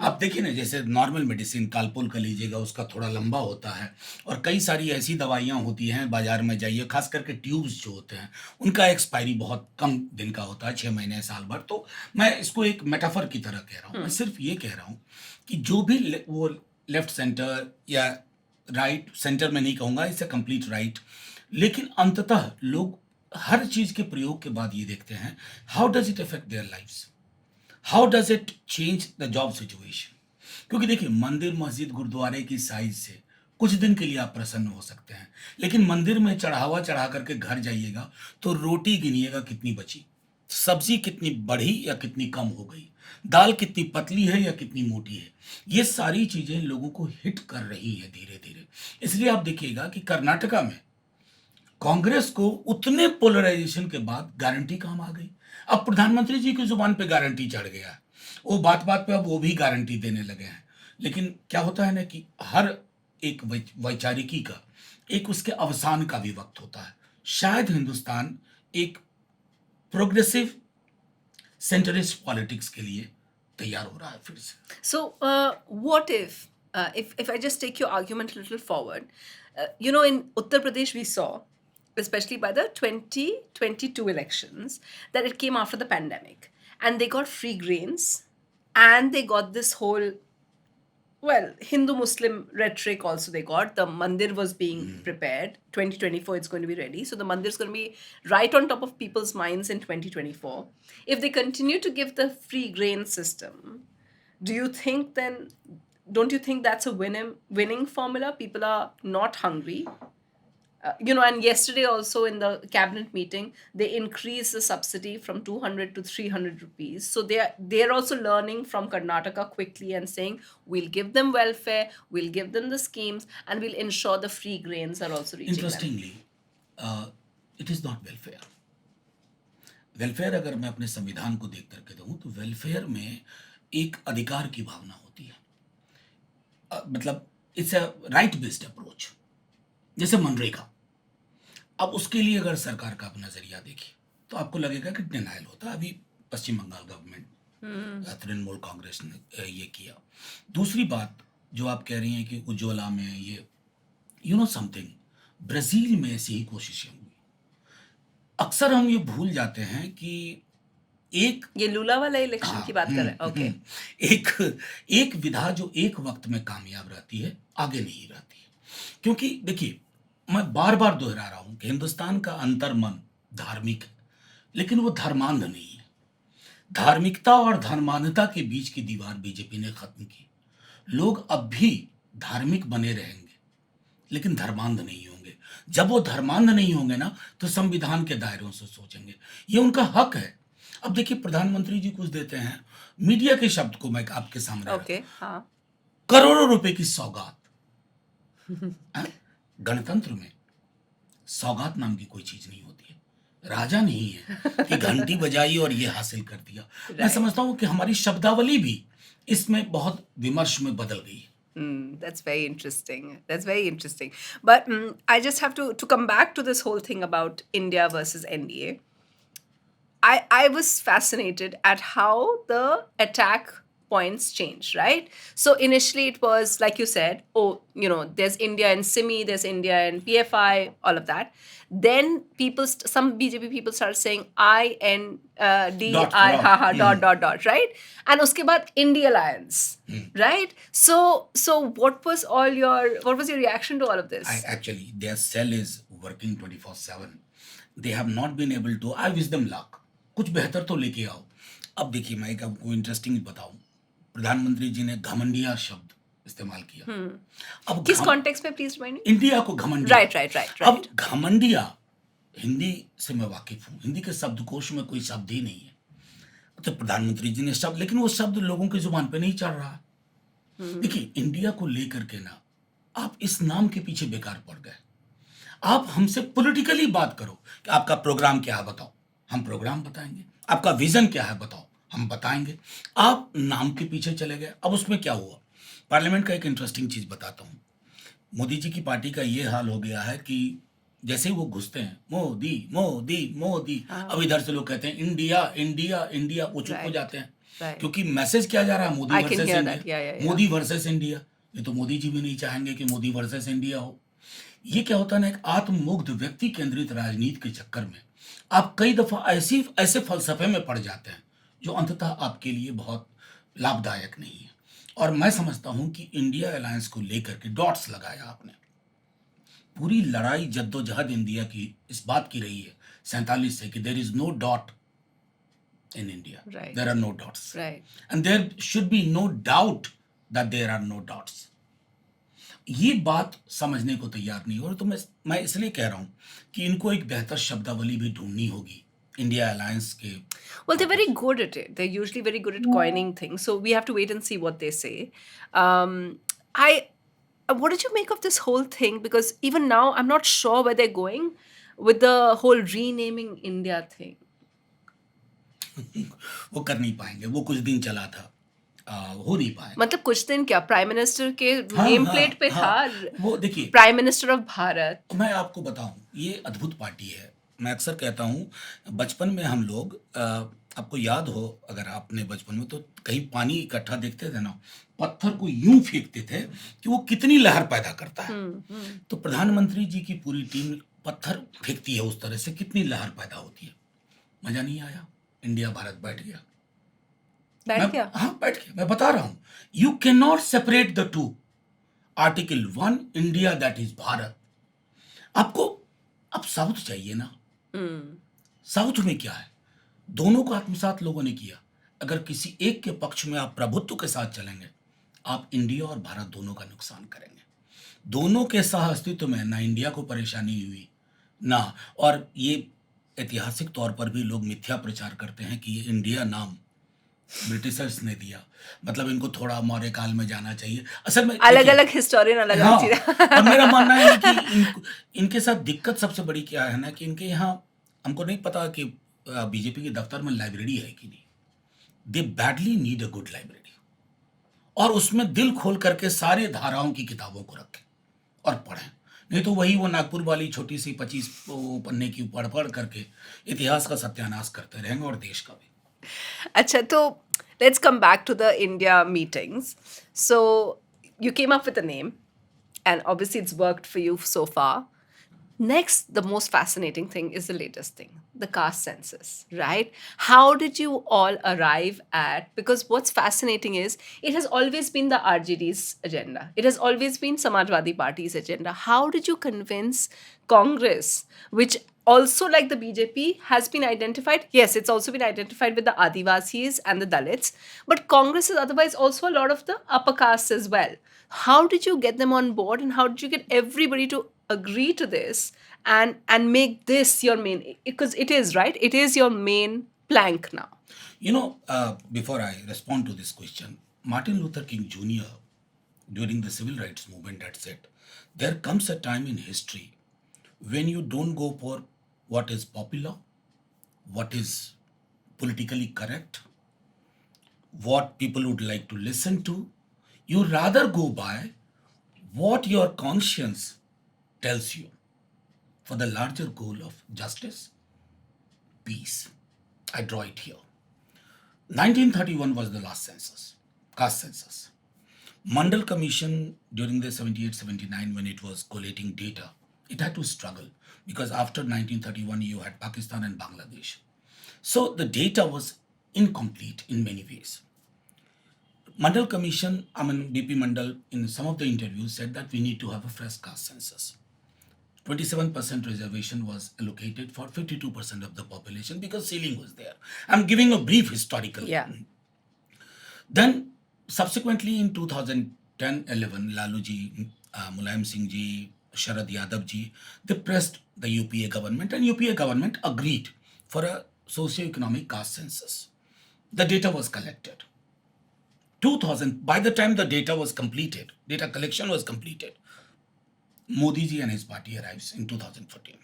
आप देखिए ना, जैसे नॉर्मल मेडिसिन कालपोल का लीजिएगा, उसका थोड़ा लंबा होता है, और कई सारी ऐसी दवाइयाँ होती हैं, बाजार में जाइए, खास करके ट्यूब्स जो होते हैं, उनका एक्सपायरी बहुत कम दिन का होता है, 6 महीने, साल भर। तो मैं इसको एक मेटाफर की तरह कह रहा हूँ। मैं सिर्फ ये कह रहा हूँ कि जो भी वो लेफ्ट सेंटर या राइट सेंटर में नहीं कहूँगा, इसे कंप्लीट राइट, लेकिन अंततः लोग हर चीज के प्रयोग के बाद ये देखते हैं, how does it affect their lifes, how does it change the job situation. क्योंकि देखिए, मंदिर मस्जिद गुरुद्वारे की साइज से कुछ दिन के लिए आप प्रसन्न हो सकते हैं, लेकिन मंदिर में चढ़ावा चढ़ा करके घर जाइएगा तो रोटी गिनिएगा कितनी बची, सब्जी कितनी बढ़ी या कितनी कम हो गई, दाल कितनी पतली है या कितनी मोटी है। ये सारी चीजें लोगों को हिट कर रही है धीरे धीरे। इसलिए आप देखिएगा कि कर्नाटका में कांग्रेस को उतने पोलराइजेशन के बाद गारंटी काम आ गई। अब प्रधानमंत्री जी की जुबान पे गारंटी चढ़ गया है, वो बात बात पे अब वो भी गारंटी देने लगे हैं। लेकिन क्या होता है ना कि हर एक वैचारिकी का एक उसके अवसान का भी वक्त होता है। शायद हिंदुस्तान एक प्रोग्रेसिव सेंटरिस्ट पॉलिटिक्स के लिए तैयार हो रहा है फिर से। So, what if I just take your argument a little forward, in Uttar Pradesh we saw, especially by the 2022 elections, that it came after the pandemic, and they got free grains, and they got this whole, well, Hindu Muslim rhetoric also they got. The mandir was being prepared. 2024, it's going to be ready. So the mandir is going to be right on top of people's minds in 2024. If they continue to give the free grain system, do you think then, don't you think that's a winning formula? People are not hungry. And yesterday also in the cabinet meeting, they increased the subsidy from 200 to 300 rupees. So they're also learning from Karnataka quickly and saying, we'll give them welfare, we'll give them the schemes, and we'll ensure the free grains are also reaching them. Interestingly, it is not welfare. Welfare अगर मैं अपने संविधान को देख करके दूँ तो welfare में एक अधिकार की भावना होती है। मतलब it's a right based approach, जैसे मनरेगा। अब उसके लिए अगर सरकार का आप नजरिया देखिए तो आपको लगेगा कि डिनाइल होता है। अभी पश्चिम बंगाल गवर्नमेंट, तृणमूल कांग्रेस ने ये किया। दूसरी बात जो आप कह रही हैं कि उज्ज्वला में ये, समथिंग, ब्राजील में ऐसी ही कोशिशें हुई। अक्सर हम ये भूल जाते हैं कि एक, ये लूला वाला इलेक्शन की बात कर रहे हैं, ओके। एक एक विधा जो एक वक्त में कामयाब रहती है, आगे नहीं रहती। क्योंकि देखिए, मैं बार बार दोहरा रहा हूं कि हिंदुस्तान का अंतर्मन धार्मिक है, लेकिन वो धर्मांध नहीं है। धार्मिकता और धर्मांधता के बीच की दीवार बीजेपी ने खत्म की। लोग अब भी धार्मिक बने रहेंगे, लेकिन धर्मांध नहीं होंगे। जब वो धर्मांध नहीं होंगे ना, तो संविधान के दायरों से सोचेंगे, ये उनका हक है। अब देखिए, प्रधानमंत्री जी कुछ देते हैं, मीडिया के शब्द को मैं आपके सामने ओके, हाँ। करोड़ों रुपए की सौगात। गणतंत्र में सौगात नाम की कोई चीज नहीं होती है। राजा नहीं है कि घंटी बजाई और ये हासिल कर दिया। मैं समझता हूं कि हमारी शब्दावली भी इसमें बहुत विमर्श में बदल गई है। That's very interesting. That's very interesting. But I just have to come back to this whole thing about India versus NDA. I was fascinated at how the attack points changed, right? So initially it was like you said, oh, there's India in SIMI, there's India in PFI, all of that. Then some BJP people started saying INDI, dot, right? And uske baad India Alliance, right? So what was your reaction to all of this? Actually, their cell is working 24/7. They have not been able to. I wish them luck. कुछ बेहतर तो लेके आओ। अब देखिए, मैं एक आपको इंटरेस्टिंग बताऊं। प्रधानमंत्री जी ने घमंडिया शब्द इस्तेमाल किया। अब किस कॉन्टेक्स्ट में प्लीज रिमाइंड मी? इंडिया को घमंडिया। राइट राइट राइट अब राइट। घमंडिया, हिंदी से मैं वाकिफ हूँ, हिंदी के शब्दकोश में कोई शब्द ही नहीं है। तो प्रधानमंत्री जी ने शब्द, लेकिन वो शब्द लोगों की जुबान पे नहीं चढ़ रहा। देखिए, इंडिया को लेकर के ना आप इस नाम के पीछे बेकार पड़ गए। आप हमसे पॉलिटिकली बात करो कि आपका प्रोग्राम क्या है बताओ, हम प्रोग्राम बताएंगे। आपका विजन क्या है बताओ, हम बताएंगे। आप नाम के पीछे चले गए। अब उसमें क्या हुआ, पार्लियामेंट का एक इंटरेस्टिंग चीज बताता हूँ। मोदी जी की पार्टी का ये हाल हो गया है कि जैसे ही वो घुसते हैं, मोदी मोदी मोदी, अब इधर से लोग कहते हैं इंडिया इंडिया इंडिया, वो चुप हो जाते हैं। क्योंकि मैसेज क्या जा रहा है, Modi I can versus hear that. India, Yeah, yeah, yeah. Modi versus India. ये तो मोदी जी भी नहीं चाहेंगे कि मोदी वर्सेस इंडिया हो। ये क्या होता है ना, एक आत्ममुग्ध व्यक्ति केंद्रित राजनीति के चक्कर में आप कई दफा ऐसे फलसफे में पड़ जाते हैं जो अंततः आपके लिए बहुत लाभदायक नहीं है। और मैं समझता हूं कि इंडिया अलायंस को लेकर के डॉट्स लगाया आपने। पूरी लड़ाई जद्दोजहद इंडिया की इस बात की रही है 47 से कि there is no dot in India, Right. There are no dots, Right. And there should be no doubt that there are no dots. ये बात समझने को तैयार नहीं हो रहा। तो मैं इसलिए कह रहा हूं कि इनको एक बेहतर शब्दावली भी ढूंढनी होगी इंडिया अलायंस के। Well, they're very good at it. They're usually very good at coining things. So we have to wait and see what they say. I What did you make of this whole thing? Because even now, I'm not sure where they're going with the whole renaming India thing. वो कर नहीं पाएंगे, वो कुछ दिन चला था, हो नहीं पाएगा। मतलब कुछ दिन क्या, प्राइम मिनिस्टर के हाँ, नेम हाँ, प्लेट पे हाँ, था वो देखिए, प्राइम मिनिस्टर ऑफ भारत। मैं आपको बताऊं, ये अद्भुत पार्टी है। मैं अक्सर कहता हूं, बचपन में हम लोग, आपको याद हो अगर आपने बचपन में, तो कहीं पानी इकट्ठा देखते थे ना, पत्थर को यूं फेंकते थे कि वो कितनी लहर पैदा करता है। तो प्रधानमंत्री जी की पूरी टीम पत्थर फेंकती है उस तरह से, कितनी लहर पैदा होती है। मजा नहीं आया, इंडिया भारत बैठ गया। बैठ गया। हाँ, बैठ गया। मैं बता रहा हूं, you can not separate the two. Article 1 India that is Bharat. आपको अब साउथ चाहिए ना। साउथ में क्या है, दोनों को आत्मसात लोगों ने किया। अगर किसी एक के पक्ष में आप प्रभुत्व के साथ चलेंगे, आप इंडिया और भारत दोनों का नुकसान करेंगे। दोनों के सह अस्तित्व में ना इंडिया को परेशानी हुई ना, और ये ऐतिहासिक तौर पर भी लोग मिथ्या प्रचार करते हैं कि ये इंडिया नाम ब्रिटिशर्स ने दिया, मतलब इनको थोड़ा मौर्य काल में जाना चाहिए। असल में अलग अलग हिस्टोरियन अलग अलग हाँ, चीजें। और मेरा मानना है कि इनके साथ दिक्कत सबसे बड़ी क्या है ना, कि इनके यहाँ, हमको नहीं पता कि बीजेपी के दफ्तर में लाइब्रेरी है कि नहीं। They badly need a good library, और उसमें दिल खोल करके सारे धाराओं की किताबों को रखें और पढ़ें। नहीं तो वही वो नागपुर वाली छोटी सी 25 पन्ने की पढ़ पढ़ करके इतिहास का सत्यानाश करते रहेंगे, और देश का भी। Acha, so let's come back to the India meetings. So you came up with a name, and obviously it's worked for you so far. Next, the most fascinating thing is the latest thing, the caste census, right? How did you all arrive at? Because what's fascinating is it has always been the RJD's agenda. It has always been Samajwadi Party's agenda. How did you convince Congress, which also, like the BJP, has been identified? Yes, it's also been identified with the Adivasis and the Dalits, but Congress is otherwise also a lot of the upper castes as well. How did you get them on board, and how did you get everybody to agree to this and make this your main, because it is, right, it is your main plank now? Before I respond to this question, Martin Luther King Jr., during the civil rights movement, had said, there comes a time in history when you don't go for what is popular, what is politically correct, what people would like to listen to. You rather go by what your conscience tells you for the larger goal of justice, peace. I draw it here. 1931 was the last census, caste census. Mandal Commission during the 78-79, when it was collating data, it had to struggle because after 1931 you had Pakistan and Bangladesh. So the data was incomplete in many ways. Mandal Commission, BP Mandal, in some of the interviews said that we need to have a fresh caste census. 27% reservation was allocated for 52% of the population because ceiling was there. I'm giving a brief historical. Yeah. Then Subsequently, in 2010-11, Lalu ji, Mulayam Singh ji, Sharad Yadav ji, they pressed the UPA government, and UPA government agreed for a socio-economic caste census. The data was collected. 2000, by the time the data was completed, data collection was completed, Modi ji and his party arrives in 2014.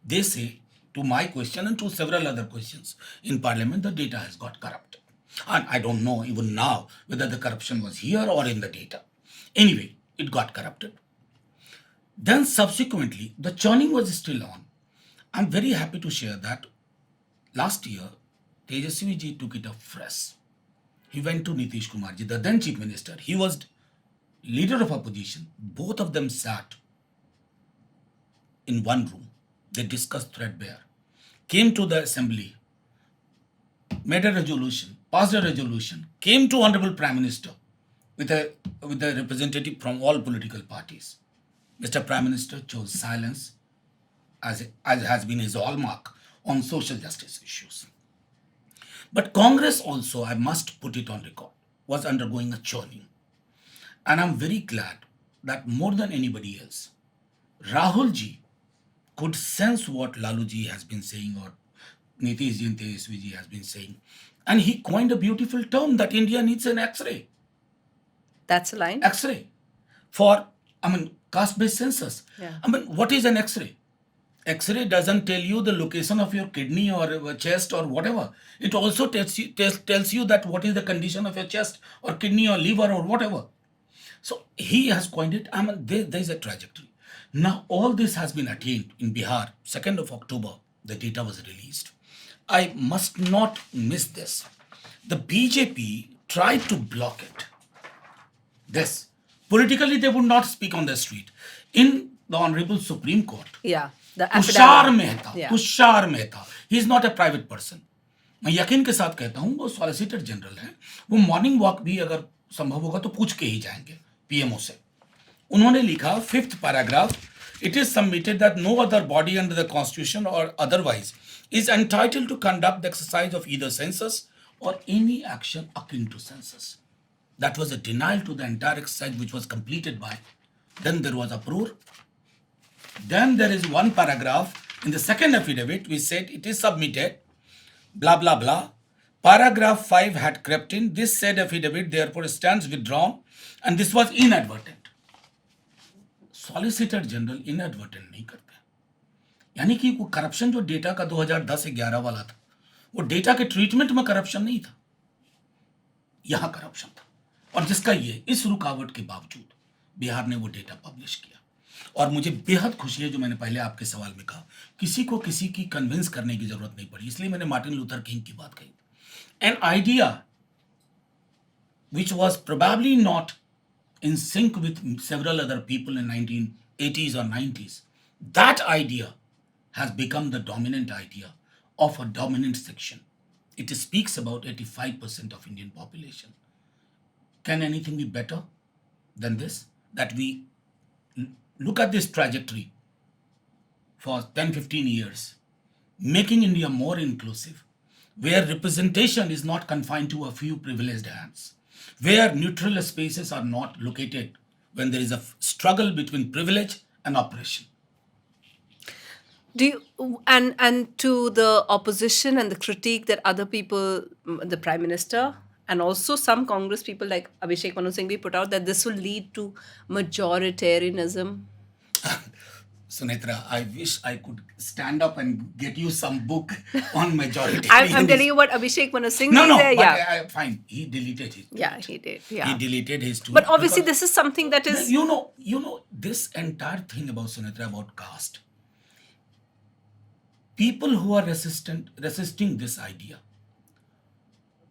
They say, to my question and to several other questions in parliament, the data has got corrupted. And I don't know even now whether the corruption was here or in the data. Anyway, it got corrupted. Then subsequently, the churning was still on. I'm very happy to share that last year, Tejasvi ji took it up fresh. He went to Nitish Kumar ji, the then chief minister. He was leader of opposition. Both of them sat in one room. They discussed threadbare, came to the assembly, made a resolution, passed a resolution, came to Honorable Prime Minister with a representative from all political parties. Mr. Prime Minister chose silence as has been his hallmark on social justice issues. But Congress also, I must put it on record, was undergoing a churning. And I'm very glad that more than anybody else, Rahul ji could sense what Lalu ji has been saying or Nitish ji and Tejasvi ji has been saying. And he coined a beautiful term that India needs an X-ray. That's a line. X-ray for, caste-based census. Yeah. What is an X-ray? X-ray doesn't tell you the location of your kidney or chest or whatever. It also tells you that what is the condition of your chest or kidney or liver or whatever. So he has coined it. There is a trajectory. Now all this has been attained in Bihar. 2nd of October, the data was released. I must not miss this. The BJP tried to block it. This. Politically, they would not speak on the street. In the Honorable Supreme Court, Yeah. The Tushar affidavit. Mehta Yeah. Tushar Mehta he is not a private person. मैं यकीन के साथ कहता हूं वो solicitor general है. वो morning walk भी अगर संभव होगा तो पूछ के ही जाएंगे पीएमओ से. उन्होंने लिखा 5th paragraph, it is submitted that no other body under the constitution or otherwise is entitled to conduct the exercise of either census or any action akin to census. That was a denial to the entire exercise which was completed by. Then there was uproar. Then there is one paragraph in the second affidavit which said it is submitted, blah, blah, blah. Paragraph 5 had crept in. This said affidavit therefore stands withdrawn and this was inadvertent. Solicitor general inadvertent नहीं करते. यानी कि वो corruption जो data का 2010-11 वाला था, वो डेटा के ट्रीटमेंट में करप्शन नहीं था, यहां करप्शन था. और जिसका ये इस रुकावट के बावजूद बिहार ने वो डेटा पब्लिश किया. और मुझे बेहद खुशी है, जो मैंने पहले आपके सवाल में कहा, किसी को किसी की कन्विंस करने की जरूरत नहीं पड़ी. इसलिए मैंने मार्टिन लूथर किंग की बात कही. An idea which was probably not in sync with several other people in 1980s or 90s. That idea has become the dominant idea of a dominant section. It speaks about 85% of Indian population. Can anything be better than this? That we look at this trajectory for 10-15 years, making India more inclusive, where representation is not confined to a few privileged hands, where neutral spaces are not located when there is a struggle between privilege and oppression. Do you, and to the opposition and the critique that other people, the Prime Minister and also some Congress people like Abhishek Manu Singhvi put out, that this will lead to majoritarianism? Sunetra, I wish I could stand up and get you some book on majority. I'm telling you what Abhishek Manu Singhvi No, there, but yeah. fine. He deleted his. Yeah, he did. Yeah. He deleted his tweet. But obviously, because- this is something that is. You know, this entire thing about Sunetra, about caste. People who are resisting this idea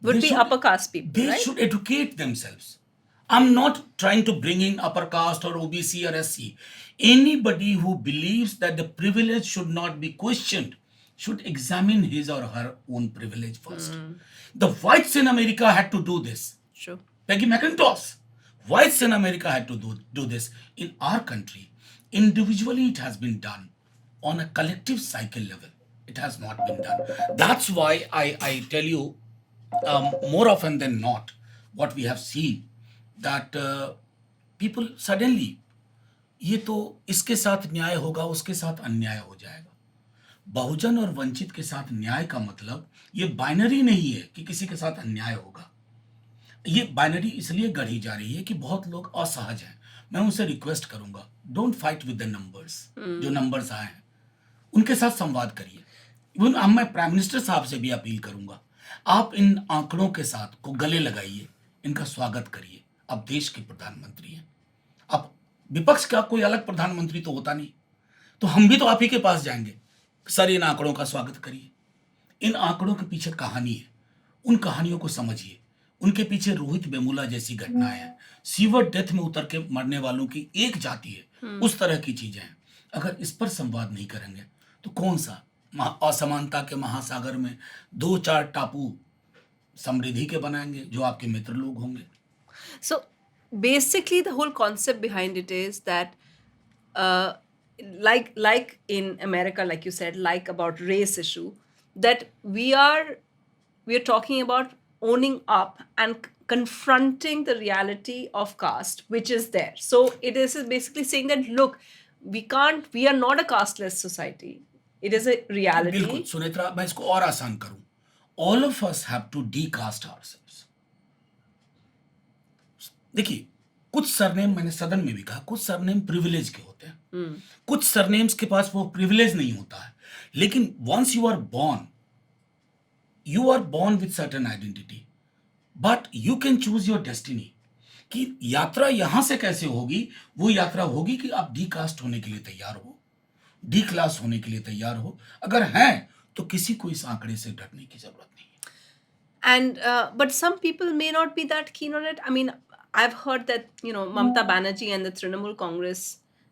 Would they be should- upper caste people, They right? should educate themselves. I'm not trying to bring in upper caste or OBC or SC. Anybody who believes that the privilege should not be questioned should examine his or her own privilege first. The whites in America had to do this. Sure. Peggy McIntosh. Whites in America had to do this. In our country, individually it has been done. On a collective cycle level, it has not been done. That's why I tell you, more often than not, what we have seen that people suddenly, ये तो इसके साथ न्याय होगा, उसके साथ अन्याय हो जाएगा। बहुजन और वंचित के साथ न्याय का मतलब ये बाइनरी नहीं है कि किसी के साथ अन्याय होगा। ये बाइनरी इसलिए गढ़ी जा रही है कि बहुत लोग असहज हैं। मैं उनसे रिक्वेस्ट करूंगा, don't fight with the numbers. जो नंबर्स आए हैं उनके साथ संवाद करिए। इवन अब मैं प्राइम मिनिस्टर साहब से भी अपील करूंगा, आप इन आंकड़ों के साथ को गले लगाइए, इनका स्वागत करिए। आप देश के प्रधानमंत्री हैं, अब विपक्ष का कोई अलग प्रधानमंत्री तो होता नहीं, तो हम भी तो आप ही के पास जाएंगे, सर इन आंकड़ों का स्वागत करिए। इन आंकड़ों के पीछे कहानी है, उन कहानियों को समझिए। उनके पीछे रोहित वेमुला जैसी घटनाएं हैं, सीवर डेथ में उतर के मरने वालों की एक जाति है, उस तरह की चीजें हैं। अगर इस पर संवाद नहीं करेंगे तो कौन सा असमानता के महासागर में दो चार टापू समृद्धि के बनाएंगे जो आपके मित्र लोग होंगे। So basically, the whole concept behind it is that, uh, like in America, like you said, like about race issue, that we are talking about owning up and confronting the reality of caste, which is there. So it is basically saying that, look, we are not a casteless society. It is a reality. बिल्कुल सुनेत्रा, मैं इसको और आसान करूं, all of us have to decaste ourselves. देखिए, कुछ surname, मैंने सदन में भी कहा, कुछ सरनेम प्रिविलेज के होते हैं, कुछ सरनेम्स के पास वो प्रिविलेज नहीं होता है, लेकिन once you are born with certain identity, but you can choose your destiny. कि यात्रा यहां से कैसे होगी, वो यात्रा होगी कि आप डीकास्ट होने के लिए तैयार हो, डी क्लास होने के लिए तैयार हो। अगर हैं तो किसी को इस आंकड़े से डरने की जरूरत नहीं है। And but some people may not be that keen on it. I mean, I've heard that, Mamata Banerjee and the Trinamool Congress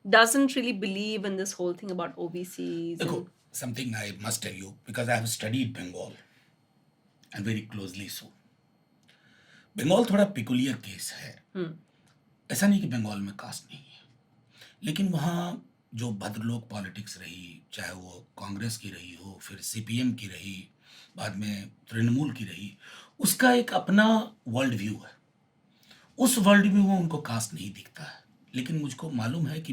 doesn't really believe in this whole thing about OBCs. देखो, And something I must tell you because I have studied Bengal and very closely so. Bengal थोड़ा peculiar case है। ऐसा नहीं कि बंगाल में cast नहीं है, लेकिन वहाँ जो भद्रलोक पॉलिटिक्स रही, चाहे वो कांग्रेस की रही हो, फिर सीपीएम की रही, बाद में तृणमूल की रही, उसका एक अपना वर्ल्ड व्यू है। उस वर्ल्ड व्यू में उनको कास्ट नहीं दिखता है। लेकिन मुझको मालूम है कि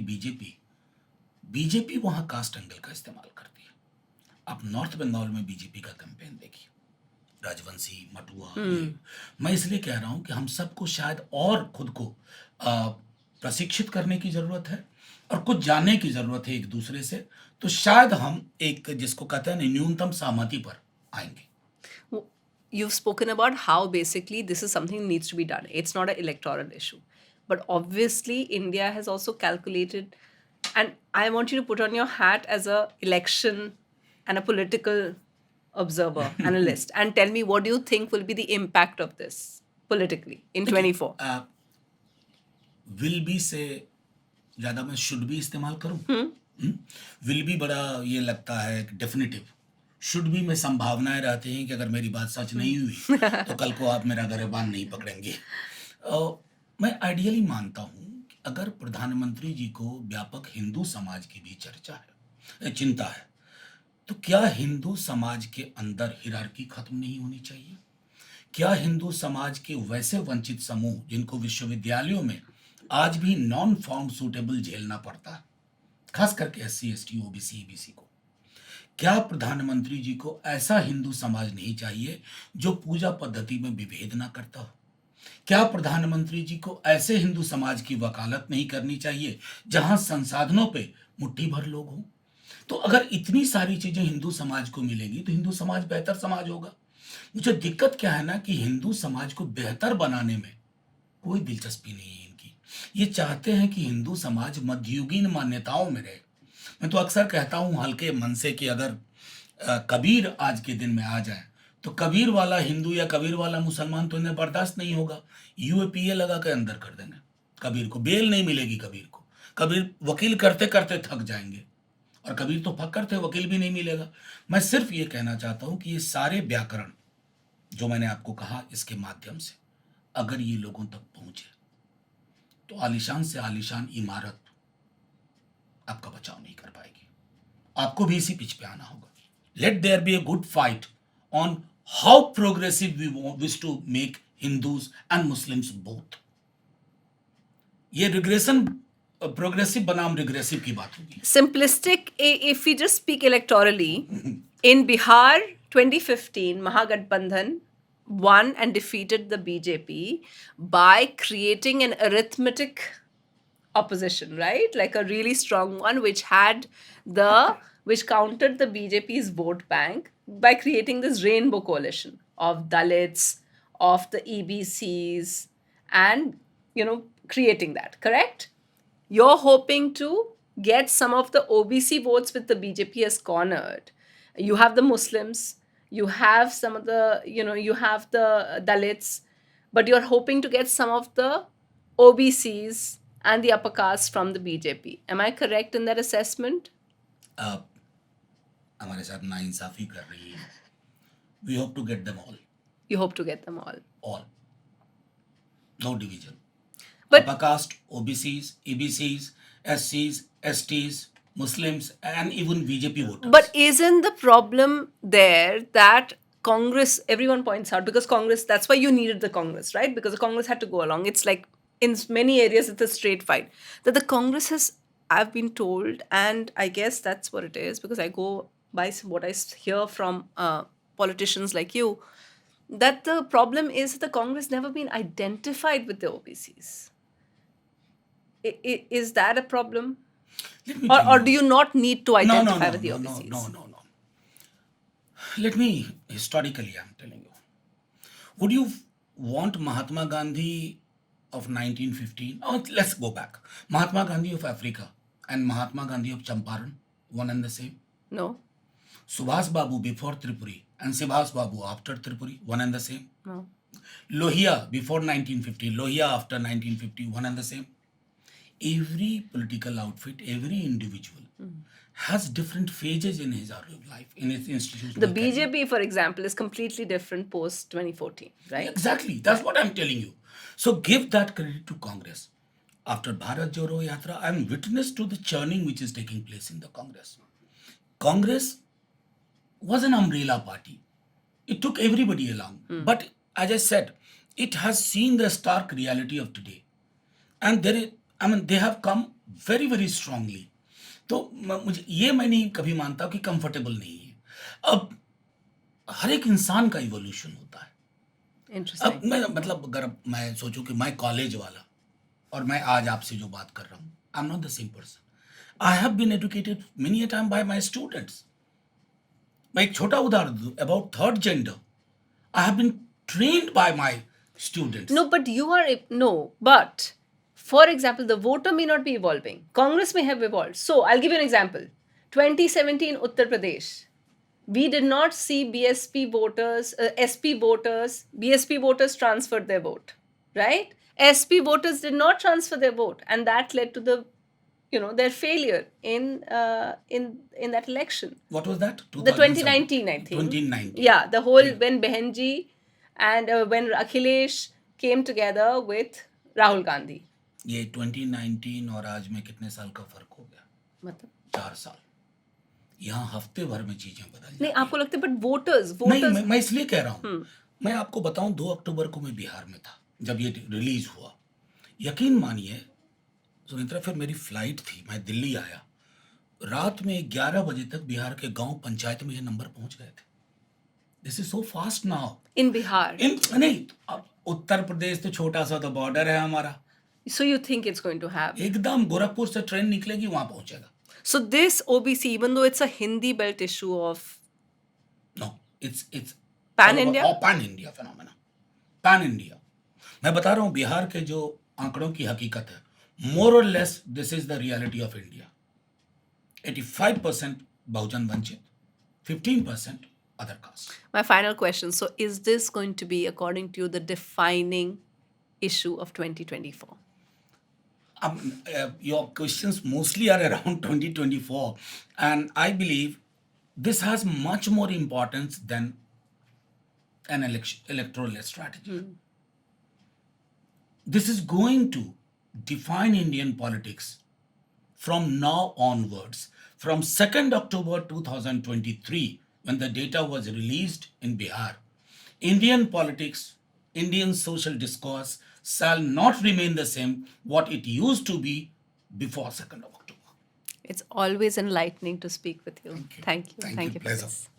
बीजेपी वहाँ कास्ट एंगल का इस्तेमाल करती है। आप नॉर्थ बंगाल में बीजेपी का कैंपेन देखिए, राजवंशी, मटुआ, ये। मैं इसलिए कह रहा हूं कि हम सबको शायद और खुद को प्रशिक्षित करने की जरूरत है और कुछ जानने की जरूरत है एक दूसरे से, तो शायद हम एक जिसको कहते हैं न्यूनतम सहमति पर आएंगे। you've spoken about how basically this is something that needs to be done. It's not an electoral issue. But obviously, India has also calculated, and I want you to put on your hat as a election and a political observer, analyst, and tell me what do you think will be the impact of this politically in 24? Will be से ज्यादा मैं should be इस्तेमाल करूं? Will be बड़ा ये लगता है definitive. Should be में संभावनाएं रहती हैं कि अगर मेरी बात सच नहीं हुई तो कल को आप मेरा गिरबान नहीं पकड़ेंगे। मैं आइडियली मानता हूं कि अगर प्रधानमंत्री जी को व्यापक हिंदू समाज की भी चिंता है, तो क्या हिंदू समाज के अंदर हिरार्की खत्म नहीं होनी चाहिए? क्या हिंदू समाज के वैसे वंचित समूह जिनको विश्वविद्यालयों में आज भी नॉन फाउंड सूटेबल झेलना पड़ता है, खास करके एससी, एसटी, ओबीसी, ईबीसी को, क्या प्रधानमंत्री जी को ऐसा हिंदू समाज नहीं चाहिए जो पूजा पद्धति में विभेद ना करता हो? क्या प्रधानमंत्री जी को ऐसे हिंदू समाज की वकालत नहीं करनी चाहिए जहां संसाधनों पे मुट्ठी भर लोग हों? तो अगर इतनी सारी चीजें हिंदू समाज को मिलेंगी तो हिंदू समाज बेहतर समाज होगा। मुझे दिक्कत क्या है ना कि हिंदू समाज को बेहतर बनाने में कोई दिलचस्पी नहीं है इनकी। ये चाहते हैं कि हिंदू समाज मध्ययुगीन मान्यताओं में रहे। मैं तो अक्सर कहता हूं हल्के मन से कि अगर कबीर आज के दिन में आ जाए तो कबीर वाला हिंदू या कबीर वाला मुसलमान तो इन्हें बर्दाश्त नहीं होगा। यूएपीए लगा के अंदर कर देना कबीर को, बेल नहीं मिलेगी कबीर को। कबीर वकील करते करते थक जाएंगे और कबीर तो फक्कर थे, वकील भी नहीं मिलेगा। मैं सिर्फ ये कहना चाहता हूं कि ये सारे व्याकरण जो मैंने आपको कहा, इसके माध्यम से अगर ये लोगों तक पहुंचे तो आलीशान से आलीशान इमारत आपका बचाव नहीं कर पाएगी। आपको भी इसी पिच पे आना होगा। Let there be a good fight on how progressive we wish to make Hindus and Muslims both. ये रिग्रेशन प्रोग्रेसिव बनाम रिग्रेसिव की बात होगी. Simplistic, if we just speak electorally, in Bihar 2015, Mahagathbandhan won and defeated the BJP by creating an arithmetic opposition, right? Like a really strong one, which countered the BJP's vote bank by creating this rainbow coalition of Dalits, of the EBCs, and creating that. Correct? You're hoping to get some of the OBC votes with the BJP has cornered. You have the Muslims, you have some of the, you have the Dalits, but you're hoping to get some of the OBCs and the upper caste from the BJP. Am I correct in that assessment? आप हमारे साथ नाइंसाफी कर रही हैं. We hope to get them all. You hope to get them all. All. No division. But Upper caste, OBCs, EBCs, SCs, STs, Muslims, and even BJP voters. But isn't the problem there that Congress, everyone points out, because Congress, that's why you needed the Congress, right? Because the Congress had to go along. It's like in many areas, it's a straight fight. That the Congress has, I've been told, and I guess that's what it is, because I go by what I hear from politicians like you, that the problem is the Congress never been identified with the OBCs. Is that a problem? Let me Or, tell or you. do you not need to No, identify with the no, OBCs? no. Let me, historically, I'm telling you. Would you want Mahatma Gandhi of 1915? Oh, let's go back. Mahatma Gandhi of Africa and Mahatma Gandhi of Champaran, one and the same. No. Subhas Babu before Tripuri and Subhas Babu after Tripuri, one and the same. No. Lohia before 1950, Lohia after 1950, one and the same. Every political outfit, every individual has different phases in his or her life, in his institutional The career. BJP, for example, is completely different post 2014, right? Exactly. That's what I'm telling you. So give that credit to Congress. After Bharat Jodo Yatra, I'm witness to the churning which is taking place in the Congress. Congress was an umbrella party. It took everybody along. But as I said, it has seen the stark reality of today. And they have come very, very strongly. तो मुझे ये मैं नहीं कभी मानता कि comfortable नहीं है. अब हर एक इंसान का इवोल्यूशन होता है. Interesting. अब मैं मतलब अगर मैं सोचूं कि मैं कॉलेज वाला और मैं आज आपसे जो बात कर रहा हूँ, I am not the same person. I have been educated many a time by my students. मैं एक छोटा उदाहरण दूं about third gender. I have been trained by my students. No, but you are. No, but for example, the voter may not be evolving. Congress may have evolved. So I'll give you an example. 2017 Uttar Pradesh. We did not see BSP voters, SP voters, BSP voters transferred their vote, right? SP voters did not transfer their vote, and that led to their failure in that election. What was that? The 2019, I think. 2019. Yeah, the whole when Behenji and when Akhilesh came together with Rahul Gandhi. ये 2019 और आज में कितने साल का फर्क हो गया? मतलब 4 साल. यहाँ हफ्ते भर में चीजें बदल नहीं, जाती आपको लगता है बट वोटर्स नहीं, मैं इसलिए कह रहा हूँ. मैं आपको बताऊं 2 अक्टूबर को मैं बिहार में था जब ये रिलीज हुआ. यकीन मानिए सुनेत्रा, फिर मेरी फ्लाइट थी, मैं दिल्ली आया. रात में 11 बजे तक बिहार के गांव पंचायत में ये नंबर पहुंच गए थे. This is so fast now. In Bihar. नहीं, अब उत्तर प्रदेश तो छोटा सा तो बॉर्डर है हमारा. So you think it's going to have? एकदम गोरखपुर से ट्रेन निकलेगी वहां पहुंचेगा. So this OBC, even though it's a Hindi belt issue of No, it's Pan India? Pan India phenomena. Pan India. मैं बता रहा हूँ बिहार के जो आंकड़ों की हकीकत है, more or less this is the reality of India. 85% Bahujan Vanchit, 15% other caste. My final question. So is this going to be, according to you, the defining issue of 2024? Your questions mostly are around 2024, and I believe this has much more importance than an electoral strategy. This is going to define Indian politics from now onwards. From 2nd October 2023, when the data was released in Bihar, Indian politics Indian social discourse shall not remain the same what it used to be before 2nd of October. It's always enlightening to speak with you. Thank you. Thank you. Thank you. Thank you for Pleasure. this.